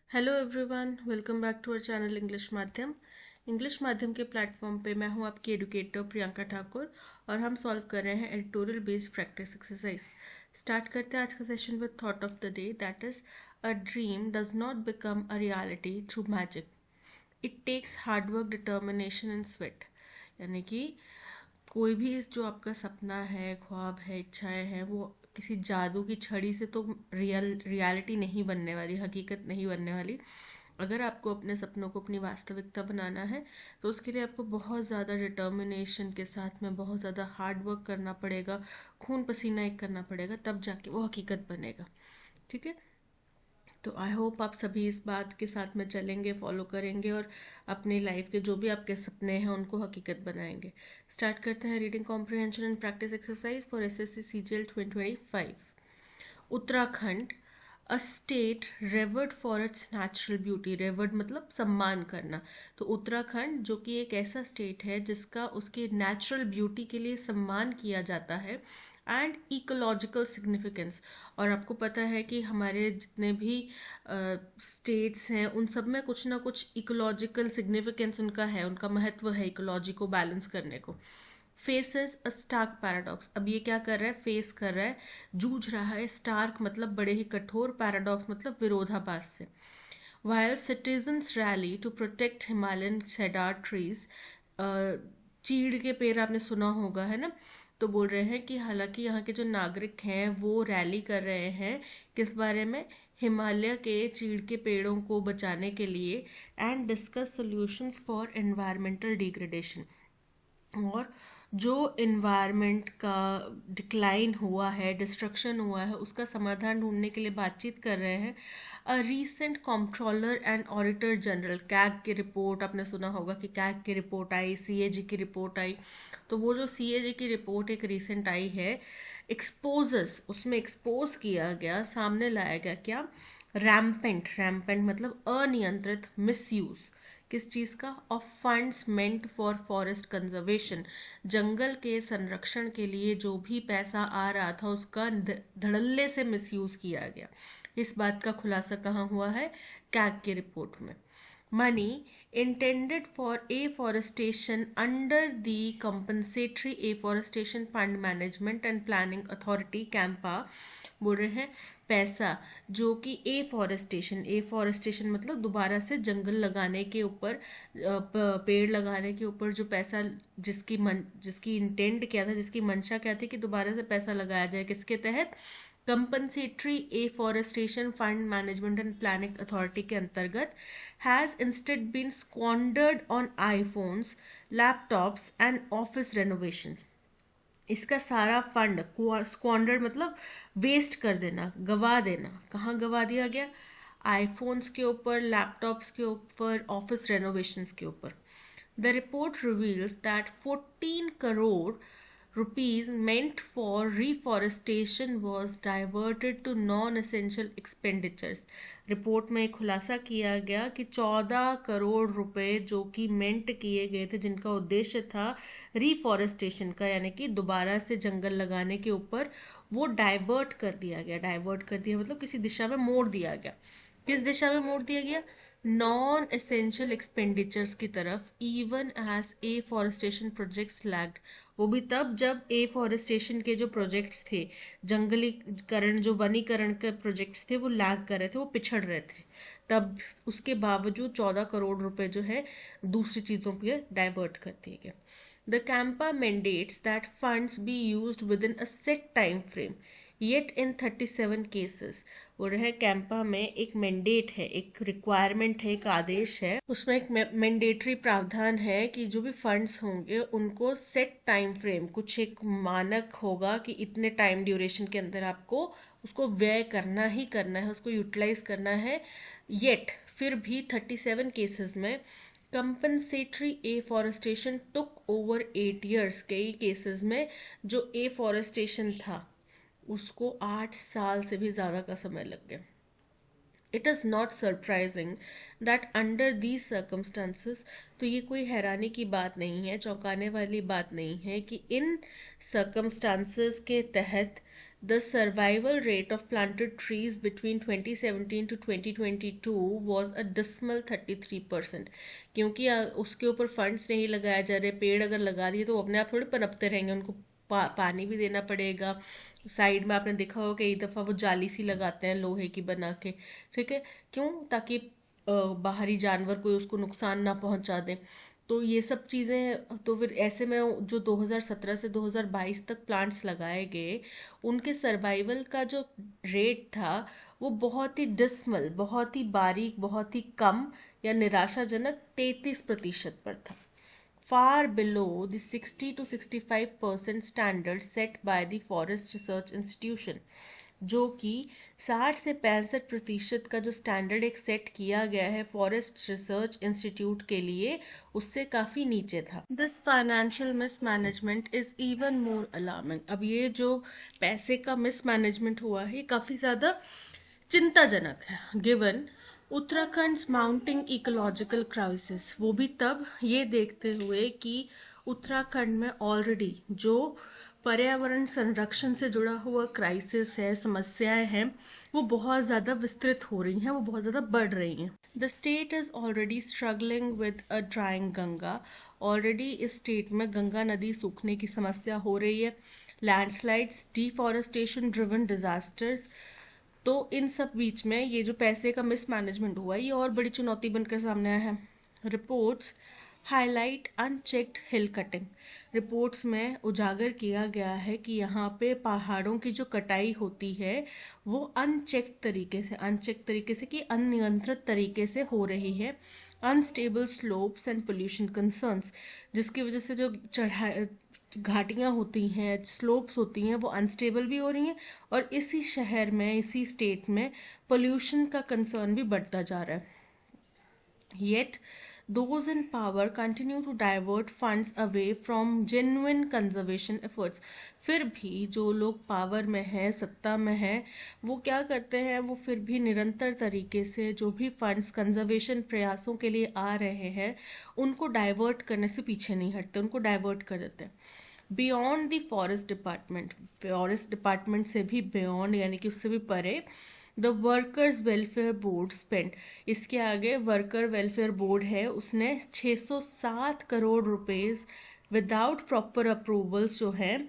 Hello everyone, welcome back to our channel English माध्यम के platform पे मैं हूं आपकी एडुकेटर प्रियंका ठाकुर और हम सॉल्व कर रहे हैं editorial based practice exercise. Start करते हैं आज का session with thought of the day, that is a dream does not become a reality through magic, it takes hard work, determination and sweat. यानी कि कोई भी जो आपका सपना है, ख्वाब है, इच्छाएं हैं, वो किसी जादू की छड़ी से तो रियलिटी नहीं बनने वाली, हकीकत नहीं बनने वाली। अगर आपको अपने सपनों को अपनी वास्तविकता बनाना है तो उसके लिए आपको बहुत ज़्यादा डिटर्मिनेशन के साथ में बहुत ज़्यादा हार्ड वर्क करना पड़ेगा, खून पसीना एक करना पड़ेगा, तब जाके वो हकीकत बनेगा। ठीक है, तो आई होप आप सभी इस बात के साथ में चलेंगे, फॉलो करेंगे और अपनी लाइफ के जो भी आपके सपने हैं उनको हकीकत बनाएंगे। स्टार्ट करते हैं reading comprehension and practice exercise for SSC CGL 2025। Uttarakhand, a state reward for its natural beauty. Reward मतलब सम्मान करना। तो उत्तराखंड जो कि एक ऐसा स्टेट है जिसका उसके नेचुरल ब्यूटी के लिए सम्मान किया जाता है, एंड इकोलॉजिकल सिग्निफिकेंस। और आपको पता है कि हमारे जितने भी स्टेट्स हैं उन सब में कुछ ना कुछ इकोलॉजिकल सिग्निफिकेंस उनका है, उनका महत्व है इकोलॉजी को बैलेंस करने को। Faces a stark paradox. अब ये क्या कर रहा है? फेस कर रहा है, जूझ रहा है। स्टार्क मतलब बड़े ही कठोर, पैराडॉक्स मतलब विरोधाभास से। While citizens rally to protect Himalayan cedar trees, चीड़ के पेड़ आपने सुना होगा, है ना? तो बोल रहे हैं कि हालांकि यहाँ के जो नागरिक हैं वो रैली कर रहे हैं किस बारे में? हिमालय के चीड़ के पेड़ों को बचाने के लिए, and discuss solutions for environmental degradation. और जो इन्वायरमेंट का डिक्लाइन हुआ है, डिस्ट्रक्शन हुआ है, उसका समाधान ढूंढने के लिए बातचीत कर रहे हैं। A recent controller and auditor general, CAG की रिपोर्ट आपने सुना होगा कि कैग की रिपोर्ट आई, सीएजी की रिपोर्ट आई। तो वो जो सीएजी की रिपोर्ट एक रीसेंट आई है, एक्सपोजस, उसमें एक्सपोज किया गया, सामने लाया गया क्या? रैम्पेंट, रैम्पेंट मतलब अनियंत्रित मिसयूज। किस चीज़ का? Of funds meant for forest conservation. जंगल के संरक्षण के लिए जो भी पैसा आ रहा था उसका धड़ल्ले से मिसयूज किया गया। इस बात का खुलासा कहाँ हुआ है? कैग की रिपोर्ट में। money intended for afforestation under the compensatory afforestation fund management and planning authority Campa, बोल रहे हैं पैसा जो कि एफॉरेस्टेशन मतलब दोबारा से जंगल लगाने के ऊपर, पेड़ लगाने के ऊपर जो पैसा, जिसकी इंटेंट क्या था, जिसकी मंशा क्या थी कि दोबारा से पैसा लगाया जाए, किसके तहत? Compensatory afforestation fund management and planning authority के अंतर्गत, has instead been squandered on iPhones, laptops and office renovation. इसका सारा फंड, स्क्वांडर्ड मतलब वेस्ट कर देना, गवा देना। कहाँ गवा दिया गया? आईफोन्स के ऊपर, लैपटॉप्स के ऊपर, ऑफिस रेनोवेशंस के ऊपर। The report reveals that 14 crore rupees meant for reforestation was diverted to non-essential expenditures। Report में खुलासा किया गया कि 14 करोड़ रुपए जो कि मेंट किए गए थे, जिनका उद्देश्य था रिफॉरेस्टेशन का, यानी कि दोबारा से जंगल लगाने के ऊपर, वो डाइवर्ट कर दिया गया। डाइवर्ट कर दिया मतलब किसी दिशा में मोड़ दिया गया। किस दिशा में मोड़ दिया गया? नॉन एसेंशियल एक्सपेंडिचर्स की तरफ। Even as afforestation projects lagged, वो भी तब जब ए फॉरेस्टेशन के जो प्रोजेक्ट्स थे, जंगलीकरण, जो वनीकरण के प्रोजेक्ट्स थे, वो लैग कर रहे थे, वो पिछड़ रहे थे, तब उसके बावजूद 14 करोड़ रुपए जो है दूसरी चीज़ों पे डाइवर्ट कर दिए गए। The CAMPA mandates that funds be used within a set time frame, yet in 37 cases। वो रहे कैंपा में एक मैंडेट है, एक रिक्वायरमेंट है, एक आदेश है, उसमें एक मैंडेटरी प्रावधान है कि जो भी फंड्स होंगे उनको सेट टाइम फ्रेम, कुछ एक मानक होगा कि इतने टाइम ड्यूरेशन के अंदर आपको उसको व्यय करना ही करना है, उसको यूटिलाइज करना है। येट फिर भी 37 केसेस में compensatory afforestation took over 8 years। कई केसेस में जो एफॉरेस्टेशन था उसको 8 साल से भी ज़्यादा का समय लग गया। It is not surprising that under these circumstances, तो ये कोई हैरानी की बात नहीं है, चौंकाने वाली बात नहीं है कि इन सर्कमस्टांसिस के तहत The survival rate of planted trees between 2017 to 2022 was a dismal 33%। क्योंकि उसके ऊपर फंड्स नहीं लगाया जा रहे, पेड़ अगर लगा दिए तो वो अपने आप थोड़े पनपते रहेंगे, उनको पानी भी देना पड़ेगा। साइड में आपने देखा होगा कई दफ़ा वो जाली सी लगाते हैं लोहे की बना के, ठीक है, क्यों? ताकि बाहरी जानवर कोई उसको नुकसान ना पहुंचा दे। तो ये सब चीज़ें, तो फिर ऐसे में जो 2017 से 2022 तक प्लांट्स लगाए गए, उनके सर्वाइवल का जो रेट था वो बहुत ही डिस्मल, बहुत ही बारीक, बहुत ही कम या निराशाजनक 33% पर था। Far below the 60 to 65% standard set by the Forest Research Institution, जो कि 60 से 65% का जो स्टैंडर्ड एक सेट किया गया है फॉरेस्ट रिसर्च इंस्टीट्यूट के लिए, उससे काफ़ी नीचे था। This financial mismanagement is even more alarming. अब ये जो पैसे का मिसमैनेजमेंट हुआ है, ये काफ़ी ज़्यादा चिंताजनक है, given Uttarakhand mounting ecological crisis. वो भी तब ये देखते हुए कि उत्तराखंड में ऑलरेडी जो पर्यावरण संरक्षण से जुड़ा हुआ क्राइसिस है, समस्याएं हैं, वो बहुत ज़्यादा विस्तृत हो रही हैं, वो बहुत ज़्यादा बढ़ रही हैं। The state is already struggling with a drawing Ganga. Already इस स्टेट में गंगा नदी सूखने की समस्या हो रही है। Landslides, deforestation driven disasters. तो इन सब बीच में ये जो पैसे का मिसमैनेजमेंट हुआ, ये और बड़ी चुनौती बनकर सामने आया है। Reports highlight unchecked hill cutting. Reports में उजागर किया गया है कि यहाँ पे पहाड़ों की जो कटाई होती है वो अनचेक तरीके से कि अनियंत्रित तरीके से हो रही है। Unstable slopes and pollution concerns, जिसकी वजह से जो घाटियाँ होती हैं, स्लोप्स होती हैं, वो अनस्टेबल भी हो रही हैं, और इसी शहर में, इसी स्टेट में पोल्यूशन का कंसर्न भी बढ़ता जा रहा है। Yet, those in power continue to divert funds away from genuine conservation efforts. फिर भी जो लोग पावर में हैं, सत्ता में हैं, वो क्या करते हैं? वो फिर भी निरंतर तरीके से जो भी फंड्स कंजर्वेशन प्रयासों के लिए आ रहे हैं, उनको डाइवर्ट करने से पीछे नहीं हटते, उनको डाइवर्ट कर देते हैं। बियॉन्ड द फॉरेस्ट डिपार्टमेंट से भी बियॉन्ड, यानी कि उससे भी परे, the workers welfare board spend. इसके आगे वर्कर वेलफेयर बोर्ड है, उसने 607 crore rupees without proper approvals जो है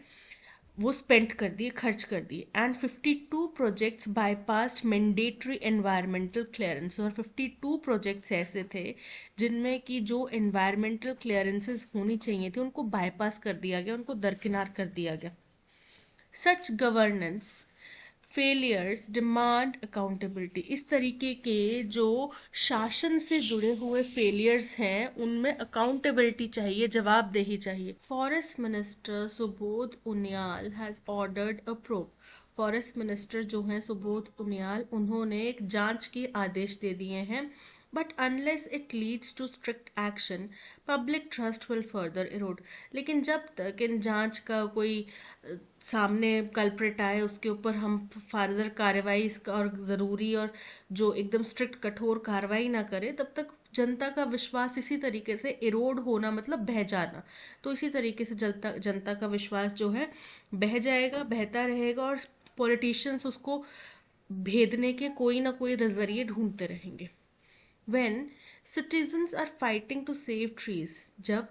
वो स्पेंड कर दिए, खर्च कर दिए। And 52 projects bypassed mandatory environmental clearance. और 52 प्रोजेक्ट्स ऐसे थे जिनमें कि जो एनवायरमेंटल क्लियरेंसेस होनी चाहिए थी उनको बाईपास कर दिया गया, उनको दरकिनार कर दिया गया। सच गवर्नेंस फेलियर्स डिमांड अकाउंटेबिलिटी। इस तरीके के जो शासन से जुड़े हुए फेलियर्स हैं उनमें अकाउंटेबिलिटी चाहिए, जवाबदेही चाहिए। Forest minister Subodh Uniyal has ordered a probe. Forest minister जो हैं सुबोध उनियाल, उन्होंने एक जांच के आदेश दे दिए हैं। But unless it leads to strict action, public trust will further erode. लेकिन जब तक इन जांच का कोई सामने कल्प्रिट आए, उसके ऊपर हम फर्दर कार्रवाई और ज़रूरी और जो एकदम स्ट्रिक्ट कठोर कार्रवाई ना करें, तब तक जनता का विश्वास इसी तरीके से इरोड होना, मतलब बह जाना। तो इसी तरीके से जनता का विश्वास जो है बह जाएगा, बहता रहेगा, और पॉलिटिशियंस उसको भेदने के कोई ना कोई नजरिए ढूंढते रहेंगे। When citizens are fighting to save trees, जब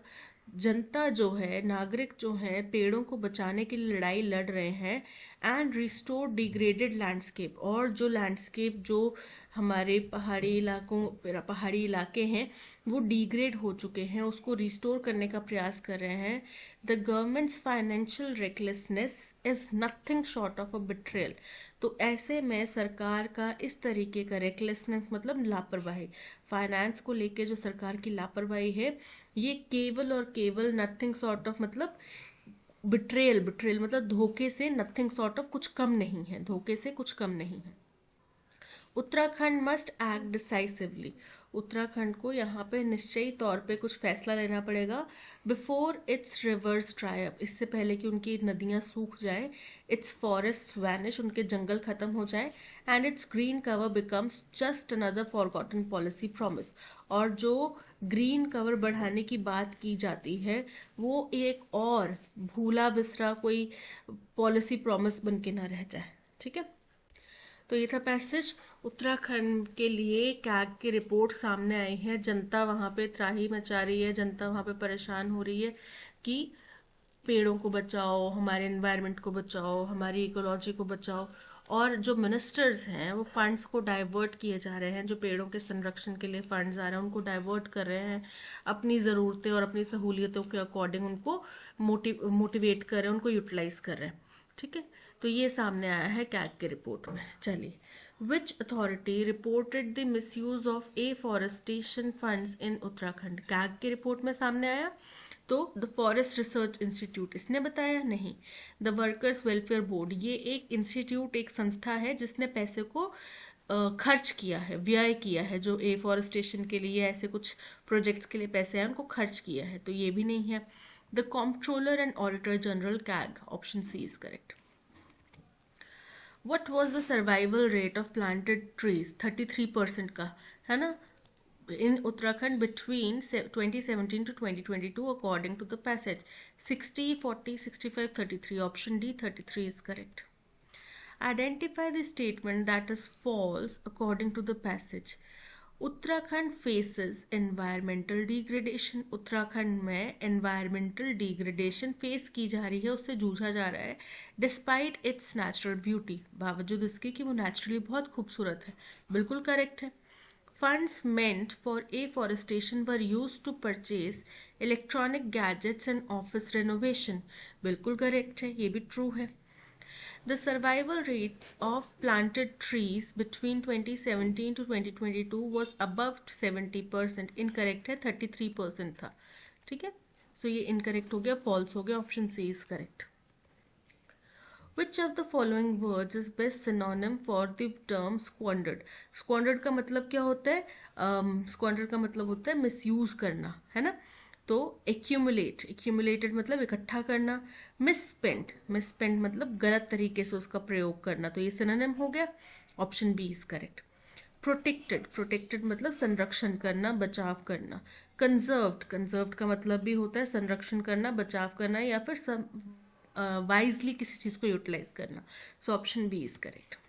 जनता जो है, नागरिक जो है, पेड़ों को बचाने के लिए लड़ाई लड़ रहे हैं, एंड रिस्टोर डिग्रेडेड लैंडस्केप, और जो लैंडस्केप जो हमारे पहाड़ी इलाके हैं वो डिग्रेड हो चुके हैं, उसको रिस्टोर करने का प्रयास कर रहे हैं, the governments financial recklessness is nothing short of a betrayal. तो ऐसे में सरकार का इस तरीके का रेकलेसनेस मतलब लापरवाही, फाइनेंस को लेके जो सरकार की लापरवाही है, ये केवल और केवल नथिंग सॉर्ट ऑफ मतलब बिट्रेयल मतलब धोखे से, नथिंग सॉर्ट ऑफ कुछ कम नहीं है, धोखे से कुछ कम नहीं है। Uttarakhand must act decisively, Uttarakhand को यहाँ पे निश्चयी तौर पे कुछ फैसला लेना पड़ेगा। Before it's reverse dry up, इससे पहले कि उनकी नदियाँ सूख जाए, इट्स फॉरेस्ट वैनिश, उनके जंगल खत्म हो जाए, and it's green cover becomes just another forgotten policy promise, और जो ग्रीन कवर बढ़ाने की बात की जाती है वो एक और भूला बिसरा कोई पॉलिसी प्रॉमिस बन के ना रह जाए। ठीक है, तो ये था पैसेज। उत्तराखंड के लिए कैग की रिपोर्ट सामने आई है, जनता वहाँ पे त्राही मचा रही है, जनता वहाँ पे परेशान हो रही है कि पेड़ों को बचाओ, हमारे एनवायरनमेंट को बचाओ, हमारी इकोलॉजी को बचाओ, और जो मिनिस्टर्स हैं वो फंड्स को डाइवर्ट किए जा रहे हैं, जो पेड़ों के संरक्षण के लिए फंड्स आ रहे हैं उनको डाइवर्ट कर रहे हैं, अपनी ज़रूरतें और अपनी सहूलियतों के अकॉर्डिंग उनको मोटिवेट कर रहे हैं, उनको यूटिलाइज कर रहे हैं। ठीक है, तो ये सामने आया है कैग की रिपोर्ट में। चलिए, which authority reported the misuse of afforestation funds in Uttarakhand, CAG की रिपोर्ट में सामने आया तो द फॉरेस्ट रिसर्च इंस्टीट्यूट, इसने बताया नहीं। द वर्कर्स वेलफेयर बोर्ड, ये एक इंस्टीट्यूट, एक संस्था है जिसने पैसे को खर्च किया है, व्यय किया है, जो एफॉरेस्टेशन के लिए ऐसे कुछ प्रोजेक्ट्स के लिए पैसे हैं उनको खर्च किया है, तो ये भी नहीं है। The comptroller and auditor general CAG, option C is correct. What was the survival rate of planted trees? 33% का है ना, in Uttarakhand between 2017 to 2022 according to the passage. 60, 40, 65, 33. Option D, 33 is correct. Identify the statement that is false according to the passage. Uttarakhand faces environmental degradation, Uttarakhand में environmental degradation face की जा रही है, उससे जूझा जा रहा है। डिस्पाइट इट्स नेचुरल ब्यूटी, बावजूद इसके कि वो नेचुरली बहुत खूबसूरत है, बिल्कुल करेक्ट है। Funds meant for afforestation were used to purchase electronic gadgets and office renovation, बिल्कुल करेक्ट है, ये भी ट्रू है। The survival rates of planted trees between 2017 to 2022 was above 70%. Incorrect है, 33% था। ठीक है, सो ये इनकरेक्ट हो गया, फॉल्स हो गया, option C is correct. Which of the following words is best synonym for the term squandered? Squandered का मतलब क्या होता है? Squandered का मतलब होता है मिसयूज करना, है ना। तो एक्यूमुलेटेड मतलब इकट्ठा करना, मिसस्पेंट मतलब गलत तरीके से उसका प्रयोग करना, तो ये सिनोनिम हो गया, option B is correct. Protected मतलब संरक्षण करना, बचाव करना। कंजर्व्ड का मतलब भी होता है संरक्षण करना, बचाव करना, या फिर वाइजली किसी चीज़ को यूटिलाइज करना, so option B is correct.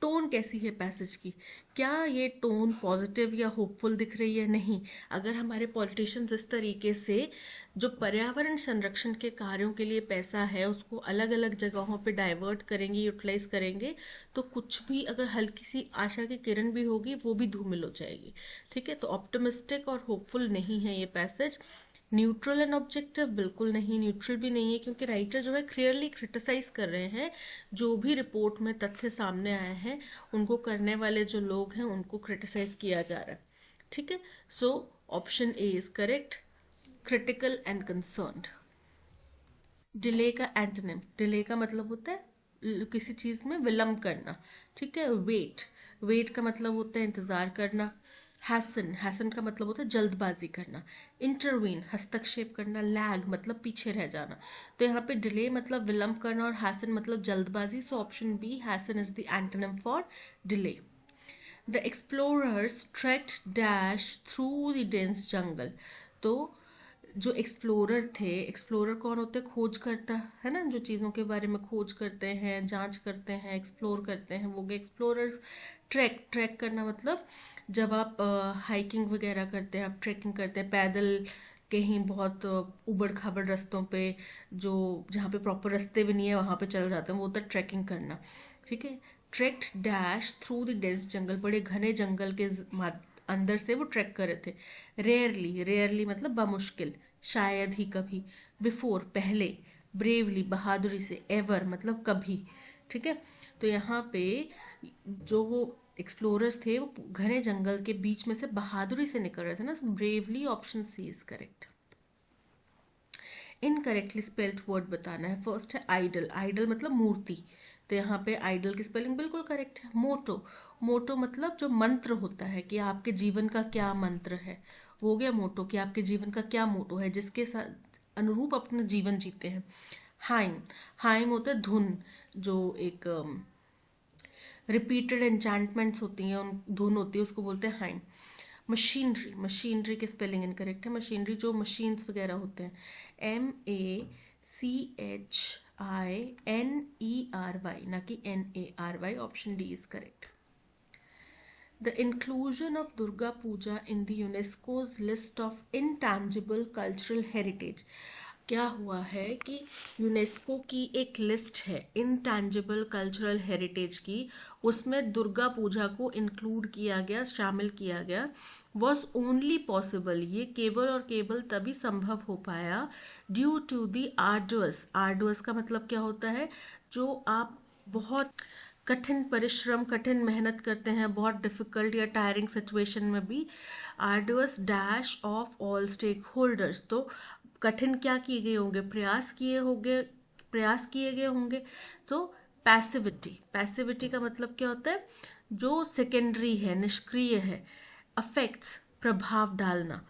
Tone कैसी है पैसेज की? क्या ये टोन पॉजिटिव या होपफुल दिख रही है? नहीं। अगर हमारे पॉलिटिशियंस इस तरीके से जो पर्यावरण संरक्षण के कार्यों के लिए पैसा है उसको अलग अलग जगहों पे डाइवर्ट करेंगे, यूटिलाइज करेंगे, तो कुछ भी अगर हल्की सी आशा की किरण भी होगी वो भी धूमिल हो जाएगी। ठीक है, तो ऑप्टिमिस्टिक और होपफुल नहीं है ये पैसेज। न्यूट्रल एंड ऑब्जेक्टिव बिल्कुल नहीं, न्यूट्रल भी नहीं है, क्योंकि राइटर जो है क्लियरली क्रिटिसाइज कर रहे हैं, जो भी रिपोर्ट में तथ्य सामने आए हैं उनको करने वाले जो लोग हैं उनको क्रिटिसाइज किया जा रहा है। ठीक है, so option A is correct, critical and concerned. Delay का एंटोनिम, डिले का मतलब होता है किसी चीज में विलंब करना। ठीक है, वेट का मतलब होता है इंतजार करना। हैसन का मतलब होता है जल्दबाजी करना। इंटरवीन हस्तक्षेप करना। लैग मतलब पीछे रह जाना। तो यहाँ पे डिले मतलब विलंब करना और हैसन मतलब जल्दबाजी, so option B hasten is the antonym for delay. The explorers trekked dash through the dense jungle, तो जो एक्सप्लोरर थे, एक्सप्लोरर कौन होते हैं? खोज करता है ना, जो चीज़ों के बारे में खोज करते हैं, जांच करते हैं, एक्सप्लोर करते हैं, वो गए एक्सप्लोरर्स। ट्रैक करना मतलब जब आप हाइकिंग वगैरह करते हैं, आप ट्रैकिंग करते हैं पैदल कहीं बहुत उबड़ खाबड़ रास्तों पे, जो जहाँ पे प्रॉपर रास्ते भी नहीं है वहाँ पे चल जाते हैं, वो होता है ट्रैकिंग करना। ठीक है, trekked dash through the dense jungle, बड़े घने जंगल के अंदर से वो ट्रैक कर रहे थे। रेयरली मतलब बामुश्किल, शायद ही कभी। बिफोर पहले। ब्रेवली बहादुरी से। एवर मतलब कभी। ठीक है, तो यहाँ पे जो वो एक्सप्लोरर्स थे वो घने जंगल के बीच में से बहादुरी से निकल रहे थे ना, bravely, option C is correct. Incorrectly spelled word बताना है। फर्स्ट है आइडल, आइडल मतलब मूर्ति, तो यहाँ पे आइडल की स्पेलिंग बिल्कुल करेक्ट है। मोटो, मोटो मतलब जो मंत्र होता है कि आपके जीवन का क्या मंत्र है, वो हो गया मोटो, कि आपके जीवन का क्या मोटो है जिसके साथ अनुरूप अपना जीवन जीते हैं। हाइम, हाइम होता है धुन, जो एक रिपीटेड एन्चैंटमेंट्स होती हैं, उन धुन होती है, उसको बोलते हैं हाइम। मशीनरी, मशीनरी के स्पेलिंग इनकरेक्ट है। मशीनरी जो मशीन्स वगैरह होते हैं, MACHINERY, ना कि NARY। Option D is correct. The inclusion of Durga Puja in the UNESCO's list of intangible cultural heritage। क्या हुआ है कि यूनेस्को की एक लिस्ट है इनटैंजिबल कल्चरल हेरिटेज की, उसमें दुर्गा पूजा को इंक्लूड किया गया, शामिल किया गया। वॉज ओनली पॉसिबल, ये केवल और केवल तभी संभव हो पाया due to the arduous. Arduous का मतलब क्या होता है, जो आप बहुत कठिन परिश्रम, कठिन मेहनत करते हैं, बहुत डिफिकल्ट या टायरिंग सिचुएशन में भी, arduous dash of all stakeholders. तो कठिन क्या किए गए होंगे, प्रयास किए गए होंगे। तो पैसिविटी, पैसिविटी का मतलब क्या होता है, जो सेकेंडरी है, निष्क्रिय है। अफेक्ट्स, प्रभाव डालना।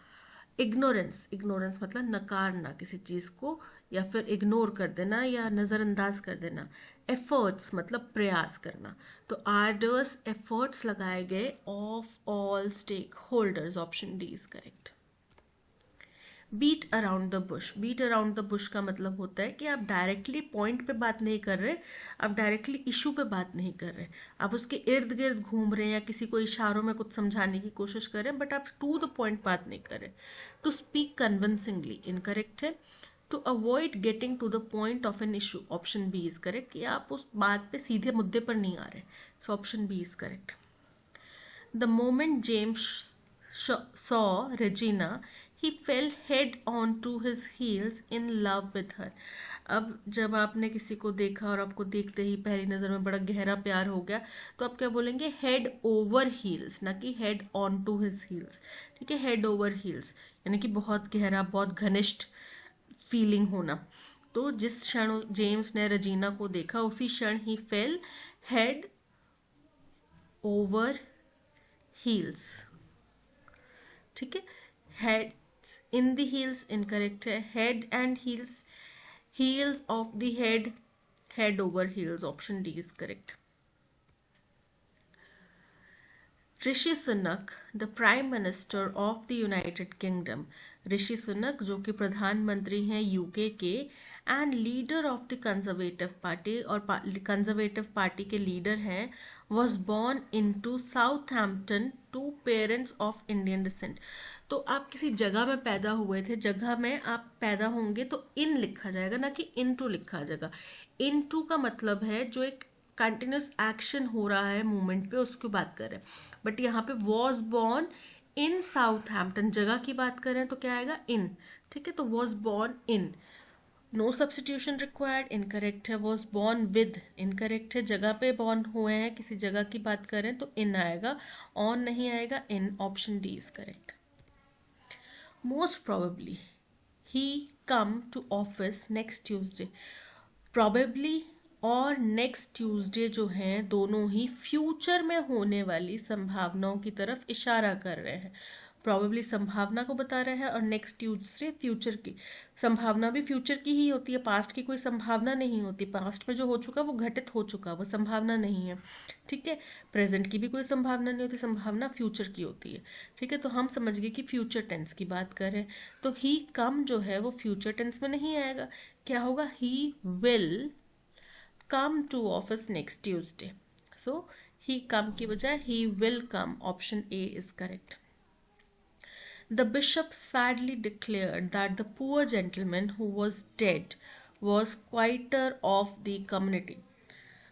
इग्नोरेंस, इग्नोरेंस मतलब नकारना किसी चीज़ को, या फिर इग्नोर कर देना या नज़रअंदाज कर देना। एफर्ट्स मतलब प्रयास करना। तो आर्डर्स एफर्ट्स लगाए गए of all stakeholders. Option D is correct. Beat around the bush, beat around the bush का मतलब होता है कि आप डायरेक्टली पॉइंट पे बात नहीं कर रहे, आप डायरेक्टली इशू पे बात नहीं कर रहे, आप उसके इर्द गिर्द घूम रहे हैं या किसी को इशारों में कुछ समझाने की कोशिश कर रहे हैं, बट आप टू द पॉइंट बात नहीं कर रहे। टू स्पीक कन्विंसिंगली इनकरेक्ट है। To avoid getting to the point of an issue, option B is correct, कि आप उस बात पे सीधे मुद्दे पर नहीं आ रहे। So option B is correct. The moment James saw Regina, he fell head on to his heels in love with her। अब जब आपने किसी को देखा और आपको देखते ही पहली नज़र में बड़ा गहरा प्यार हो गया, तो आप क्या बोलेंगे, हेड ओवर हील्स, ना कि head on to his heels. ठीक है, हेड ओवर हील्स यानी कि बहुत गहरा, बहुत घनिष्ठ फीलिंग होना। तो जिस क्षण जेम्स ने रजीना को देखा, उसी क्षण ही फेल हेड ओवर हील्स। ठीक है, heads in the heels incorrect है। Head and heels, heels of the head, head over heels. Option D is correct. Rishi Sunak the prime minister of the United Kingdom, Rishi Sunak जो कि प्रधानमंत्री हैं यूके के, and leader of the Conservative Party, और Conservative Party के leader हैं, was born into Southampton to parents of Indian descent. तो आप किसी जगह में पैदा हुए थे, जगह में आप पैदा होंगे तो इन लिखा जाएगा, ना कि इनटू लिखा जाएगा। इनटू का मतलब है जो एक कंटिन्यूस एक्शन हो रहा है मूवमेंट पे, उसकी बात कर रहे हैं। बट यहाँ पे वॉज बॉर्न इन साउथहैम्पटन, जगह की बात करें तो क्या आएगा, इन। ठीक है, तो was born in, no substitution required, incorrect है। वॉज बॉर्न विद इनकरेक्ट है, जगह पे बॉर्न हुए हैं, किसी जगह की बात करें तो इन आएगा, ऑन नहीं आएगा, in. Option D is correct. Most probably he come to office next Tuesday, probably और नेक्स्ट ट्यूसडे जो हैं, दोनों ही फ्यूचर में होने वाली संभावनाओं की तरफ इशारा कर रहे हैं। प्रॉबेबली संभावना को बता रहे हैं और नेक्स्ट ट्यूसडे फ्यूचर की। संभावना भी फ्यूचर की ही होती है, पास्ट की कोई संभावना नहीं होती। पास्ट में जो हो चुका वो घटित हो चुका, वो संभावना नहीं है। ठीक है, प्रेजेंट की भी कोई संभावना नहीं होती, संभावना फ्यूचर की होती है। ठीक है, तो हम समझ गए कि फ्यूचर टेंस की बात करें तो ही कम जो है वो फ्यूचर टेंस में नहीं आएगा, क्या होगा, he will come to office next Tuesday। So he come की बजाय he will come। Option A is correct। The bishop sadly declared that the poor gentleman who was dead was quieter of the community।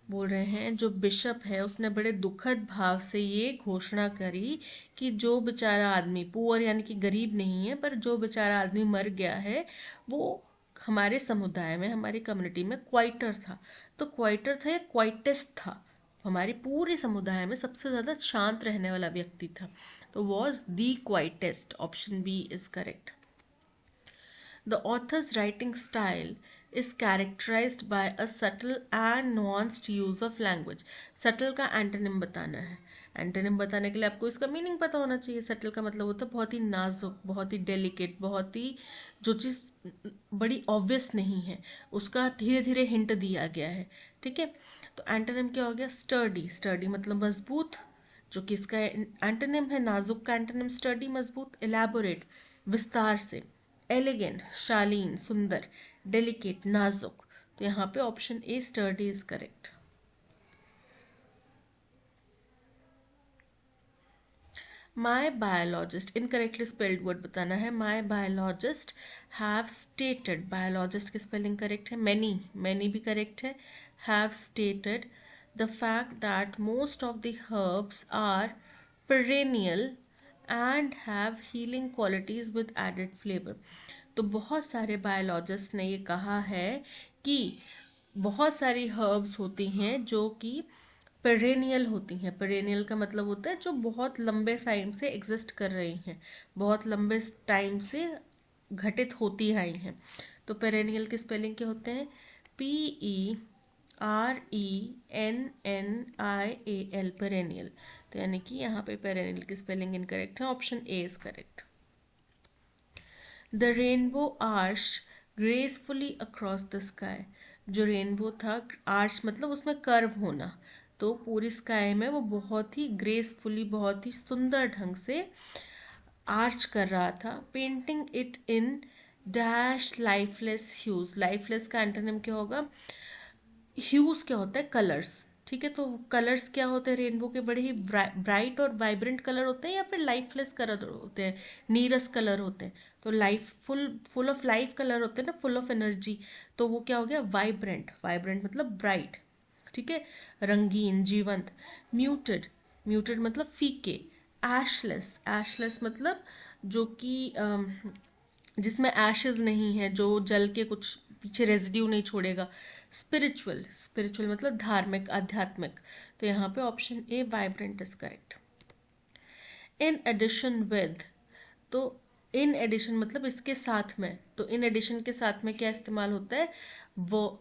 बोल रहे हैं जो bishop है उसने बड़े दुखद भाव से ये घोषणा करी कि जो बेचारा आदमी, पुअर यानी कि गरीब नहीं है, पर जो बेचारा आदमी मर गया है वो हमारे समुदाय में, हमारी कम्युनिटी में क्वाइटर था। तो क्वाइटर था या क्वाइटेस्ट था, हमारे पूरे समुदाय में सबसे ज़्यादा शांत रहने वाला व्यक्ति था। तो was the quietest. Option B is correct. The author's writing style is characterised by a subtle and nuanced use of language. Subtle का एंटोनिम बताना है। एंटोनिम बताने के लिए आपको इसका मीनिंग पता होना चाहिए। सटल का मतलब होता है बहुत ही नाजुक, बहुत ही डेलिकेट, बहुत ही जो चीज़ बड़ी ऑब्वियस नहीं है उसका धीरे धीरे हिंट दिया गया है। ठीक है, तो एंटोनिम क्या हो गया? स्टर्डी। स्टर्डी मतलब मजबूत, जो कि इसका एंटोनिम है। नाजुक का एंटोनिम स्टर्डी, मजबूत। एलैबोरेट, विस्तार से। एलिगेंट, शालीन, सुंदर। डेलिकेट, नाजुक। तो यहाँ पे option A sturdy is correct. My biologist, incorrectly spelled word बताना है। My biologist have stated, biologist की स्पेलिंग करेक्ट है। मैनी, मैनी भी करेक्ट है। Have stated the fact that most of the herbs are perennial and have healing qualities with added flavor। तो बहुत सारे biologist ने ये कहा है कि बहुत सारी हर्ब्स होती हैं जो कि पेरेनियल होती हैं। पेरेनियल का मतलब होता है जो बहुत लंबे टाइम से एग्जिस्ट कर रही हैं, बहुत लंबे टाइम से घटित होती आई हैं। तो पेरेनियल के स्पेलिंग क्या होते हैं? PERENNIAL, perennial. तो यानी कि यहाँ पे पेरेनियल की स्पेलिंग इनकरेक्ट है। Option A is correct. The rainbow arch gracefully across the sky. जो रेनबो था, आर्च मतलब उसमें कर्व होना, तो पूरी स्काई में वो बहुत ही ग्रेसफुली, बहुत ही सुंदर ढंग से आर्च कर रहा था। Painting it in dash lifeless huge. Lifeless का एंटोनिम क्या होगा? ह्यूज क्या होता है? कलर्स। ठीक है, तो कलर्स क्या होते हैं रेनबो के? बड़े ही ब्राइट और वाइब्रेंट कलर होते हैं या फिर लाइफलेस कलर होते हैं, नीरस कलर होते हैं? तो life full of life colour होते हैं ना, फुल ऑफ एनर्जी। तो वो क्या हो गया? वाइब्रेंट। वाइब्रेंट मतलब ब्राइट। ठीक है, रंगीन, जीवंत। म्यूटेड, म्यूटेड मतलब फीके। एशलेस, एशलेस मतलब जो कि जिसमें एशेज नहीं है, जो जल के कुछ पीछे रेजिड्यू नहीं छोड़ेगा। स्पिरिचुअल, स्पिरिचुअल मतलब धार्मिक, आध्यात्मिक। तो यहाँ पे option A vibrant is correct. In addition with, तो इन एडिशन मतलब इसके साथ में, तो इन एडिशन के साथ में क्या इस्तेमाल होता है? वो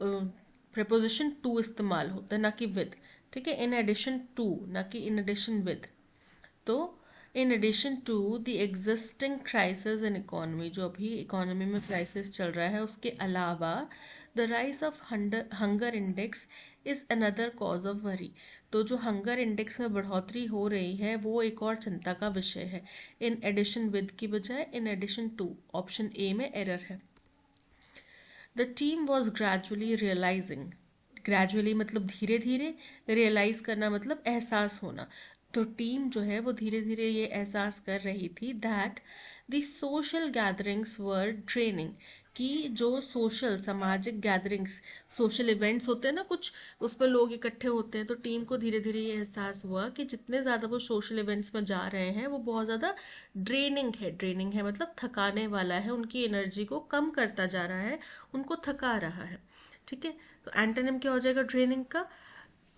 प्रेपोजिशन टू इस्तेमाल होता है, ना कि विद। ठीक है, इन एडिशन टू, ना कि इन एडिशन विद। तो in addition to the existing crisis in economy, जो अभी इकोनॉमी में क्राइसिस चल रहा है, उसके अलावा the rise of hunger index is another cause of worry. तो जो हंगर इंडेक्स में बढ़ोतरी हो रही है वो एक और चिंता का विषय है। इन एडिशन विद की बजाय in addition to, option A में एरर है। The team was gradually realising, gradually मतलब धीरे धीरे, रियलाइज करना मतलब एहसास होना। तो टीम जो है वो धीरे धीरे ये एहसास कर रही थी that the social gatherings were draining, कि जो सोशल, सामाजिक गैदरिंग्स, सोशल इवेंट्स होते हैं ना कुछ, उस पर लोग इकट्ठे होते हैं। तो टीम को धीरे धीरे ये एहसास हुआ कि जितने ज़्यादा वो सोशल इवेंट्स में जा रहे हैं वो बहुत ज़्यादा ड्रेनिंग है। ड्रेनिंग है मतलब थकाने वाला है, उनकी एनर्जी को कम करता जा रहा है, उनको थका रहा है। ठीक है, तो एंटोनिम क्या हो जाएगा ड्रेनिंग का?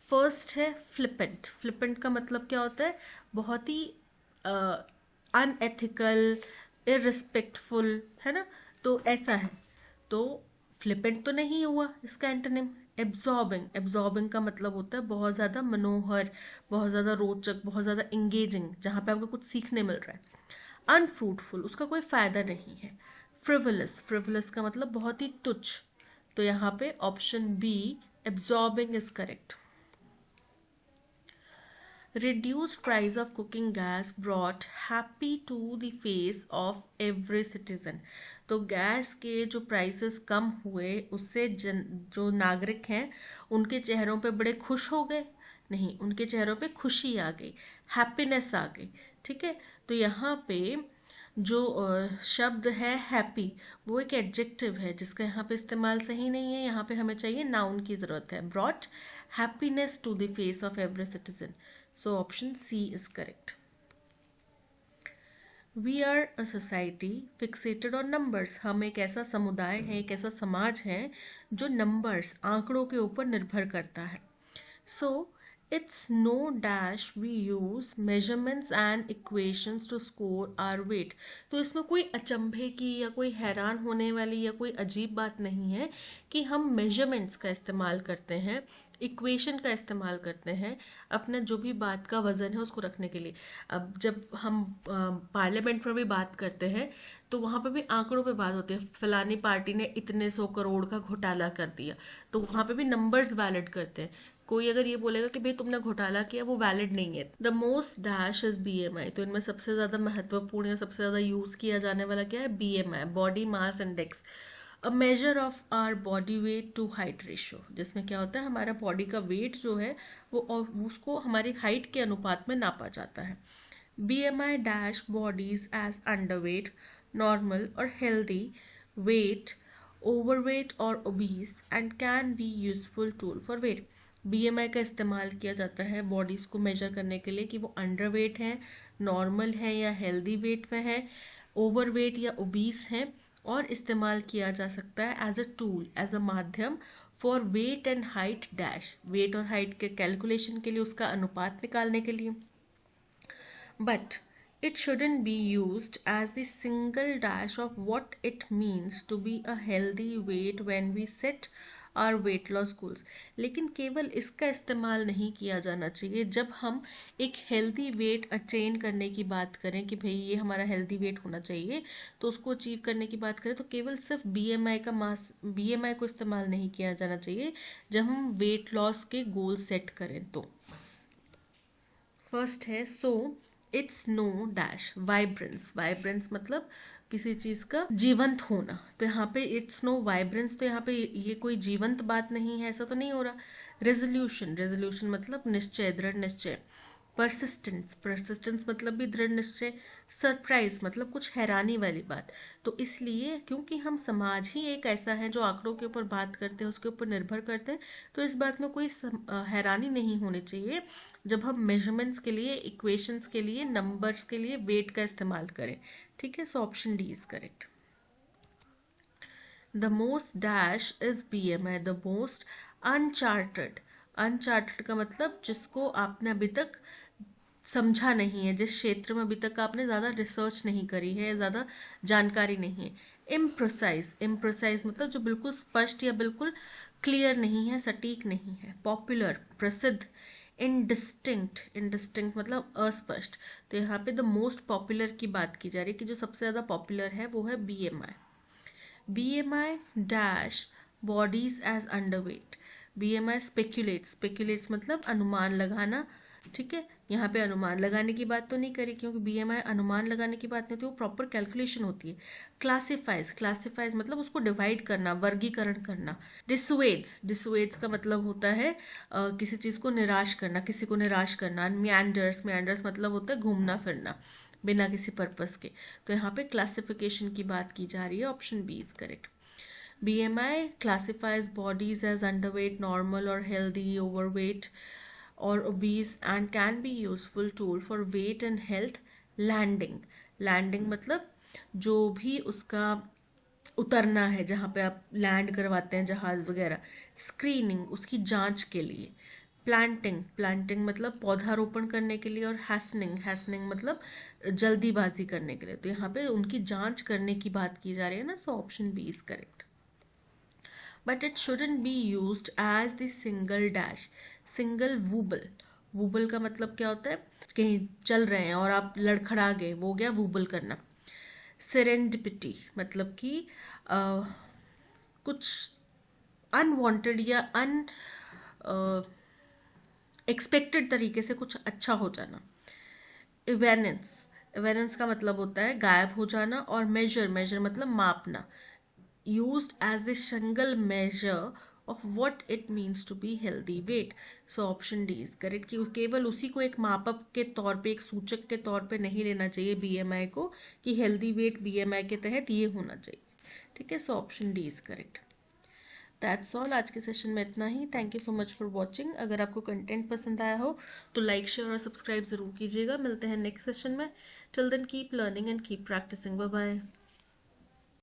फर्स्ट है फ्लिपेंट। फ्लिपेंट का मतलब क्या होता है? बहुत ही अनएथिकल, इररिस्पेक्टफुल, है ना? तो ऐसा है। तो फ्लिपेंट तो नहीं हुआ इसका एंटोनिम। एब्जॉर्बिंग, एब्जॉर्बिंग का मतलब होता है बहुत ज़्यादा मनोहर, बहुत ज़्यादा रोचक, बहुत ज़्यादा इंगेजिंग, जहाँ पे आपको कुछ सीखने मिल रहा है। अनफ्रूटफुल, उसका कोई फ़ायदा नहीं है। फ्रिवलस, फ्रिवलस का मतलब बहुत ही तुच्छ। तो यहाँ पे option B absorbing is correct. Reduced price of cooking gas brought happy to the face of every citizen। तो गैस के जो प्राइसेस कम हुए उससे जो नागरिक हैं उनके चेहरों पे बड़े खुश हो गए? नहीं, उनके चेहरों पे खुशी आ गई, हैप्पीनेस आ गई। ठीक है, तो यहाँ पे जो शब्द है हैप्पी, वो एक एडजेक्टिव है जिसका यहाँ पे इस्तेमाल सही नहीं है। यहाँ पे हमें चाहिए नाउन की ज़रूरत है। Brought happiness to the face of every citizen. So option C is correct. We are a society fixated on numbers. हम एक ऐसा समुदाय है, एक ऐसा समाज है जो नंबर्स, आंकड़ों के ऊपर निर्भर करता है। सो It's no dash we use measurements and equations to score our weight. तो इसमें कोई अचंभे की या कोई हैरान होने वाली या कोई अजीब बात नहीं है कि हम मेजरमेंट्स का इस्तेमाल करते हैं, इक्वेशन का इस्तेमाल करते हैं अपना जो भी बात का वजन है उसको रखने के लिए। अब जब हम पार्लियामेंट में भी बात करते हैं तो वहाँ पे भी आंकड़ों पे बात होती है, फलानी पार्टी ने इतने 100 करोड़ का घोटाला कर दिया, तो वहाँ पे भी नंबर्स वैलिड करते हैं। कोई अगर ये बोलेगा कि भाई तुमने घोटाला किया, वो वैलिड नहीं है। The most dash is BMI। तो इनमें सबसे ज्यादा महत्वपूर्ण या सबसे ज्यादा यूज किया जाने वाला क्या है? BMI, body mass index, a measure of our body weight to height ratio, जिसमें क्या होता है हमारा बॉडी का वेट जो है वो उसको हमारी हाइट के अनुपात में नापा जाता है। BMI dash bodies as underweight, normal or healthy weight, overweight or obese and can be useful tool for weight। BMI का इस्तेमाल किया जाता है बॉडीज को मेजर करने के लिए कि वो अंडरवेट है, नॉर्मल है या हेल्दी वेट में है, ओवरवेट या ओबीस है, और इस्तेमाल किया जा सकता है as a tool, as a माध्यम for weight and height dash, weight और हाइट के कैलकुलेशन के लिए, उसका अनुपात निकालने के लिए। But it shouldn't be used as the single dash of what it means to be a healthy weight when we set our weight loss goals। लेकिन केवल इसका इस्तेमाल नहीं किया जाना चाहिए जब हम एक हेल्दी वेट अटेन करने की बात करें कि भाई ये हमारा हेल्दी वेट होना चाहिए, तो उसको अचीव करने की बात करें तो केवल सिर्फ BMI को इस्तेमाल नहीं किया जाना चाहिए जब हम वेट लॉस के गोल सेट करें। तो फर्स्ट है so it's no dash vibrance. Vibrance मतलब किसी चीज का जीवंत होना, तो यहाँ पे इट्स नो वाइब्रेंस, तो यहाँ पे ये कोई जीवंत बात नहीं है, ऐसा तो नहीं हो रहा। रेजोल्यूशन, रेजोल्यूशन मतलब निश्चय, दृढ़ निश्चय। परसिस्टेंस, परसिस्टेंस मतलब भी दृढ़ निश्चय। सरप्राइज मतलब कुछ हैरानी वाली बात। तो इसलिए क्योंकि हम समाज ही एक ऐसा है जो आंकड़ों के ऊपर बात करते हैं, उसके ऊपर निर्भर करते हैं, तो इस बात में कोई हैरानी नहीं होनी चाहिए जब हम मेजरमेंट्स के लिए, इक्वेशंस के लिए, नंबर्स के लिए वेट का इस्तेमाल करें। ठीक है, so option D is correct. The most dash is BMI, the most uncharted. Uncharted का मतलब जिसको आपने अभी तक समझा नहीं है, जिस क्षेत्र में अभी तक आपने ज़्यादा रिसर्च नहीं करी है, ज़्यादा जानकारी नहीं है। इम्प्रोसाइज, इम्प्रोसाइज मतलब जो बिल्कुल स्पष्ट या बिल्कुल क्लियर नहीं है, सटीक नहीं है। पॉपुलर, प्रसिद्ध। इनडिस्टिंक्ट, इनडिस्टिंक्ट मतलब अस्पष्ट। तो यहाँ पे द मोस्ट पॉपुलर की बात की जा रही है कि जो सबसे ज़्यादा पॉपुलर है वो है BMI। BMI dash bodies as underweight. BMI speculates, speculates मतलब अनुमान लगाना। ठीक है, यहाँ पे अनुमान लगाने की बात तो नहीं करी क्योंकि BMI अनुमान लगाने की बात नहीं होती, वो प्रॉपर कैलकुलेशन होती है। क्लासिफाइज, क्लासिफाइज मतलब उसको डिवाइड करना, वर्गीकरण करना। डिसुएड्स, डिसुएड्स का मतलब होता है किसी चीज़ को निराश करना, किसी को निराश करना। म्यांडर्स, म्यांडर्स मतलब होता है घूमना फिरना बिना किसी पर्पस के। तो यहाँ पे क्लासिफिकेशन की बात की जा रही है, option B is correct. BMI classifies bodies as underweight, normal or healthy, overweight or obese and can be useful tool for weight and health landing। Landing मतलब जो भी उसका उतरना है, जहाँ पे आप लैंड करवाते हैं जहाज वगैरह। स्क्रीनिंग उसकी जांच के लिए। प्लांटिंग, प्लांटिंग मतलब पौधारोपण करने के लिए। और हैसनिंग, हैसनिंग मतलब जल्दीबाजी करने के लिए। तो यहाँ पे उनकी जांच करने की बात की जा रही है ना, so option B is correct. But it shouldn't be used as the single dash, single wobble. Wobble का मतलब क्या होता है, कहीं चल रहे हैं और आप लड़खड़ा गए, वो हो गया वूबल करना। सेरेंडिपिटी मतलब कि कुछ अनवांटेड या अन एक्सपेक्टेड तरीके से कुछ अच्छा हो जाना। इवेनेंस, इवेनेंस का मतलब होता है गायब हो जाना। और मेजर, मेजर मतलब मापना। used as a single measure of what it means to be healthy weight। so option D is correct कि केवल उसी को एक मापक के तौर पे, एक सूचक के तौर पे नहीं लेना चाहिए BMI को कि हेल्दी वेट BMI के तहत ये होना चाहिए। ठीक है, so option D is correct. That's all, आज के सेशन में इतना ही। Thank you so much for watching. अगर आपको कंटेंट पसंद आया हो तो लाइक, शेयर और सब्सक्राइब जरूर कीजिएगा। मिलते हैं नेक्स्ट सेशन में। Till then keep learning and keep practising. Bye bye.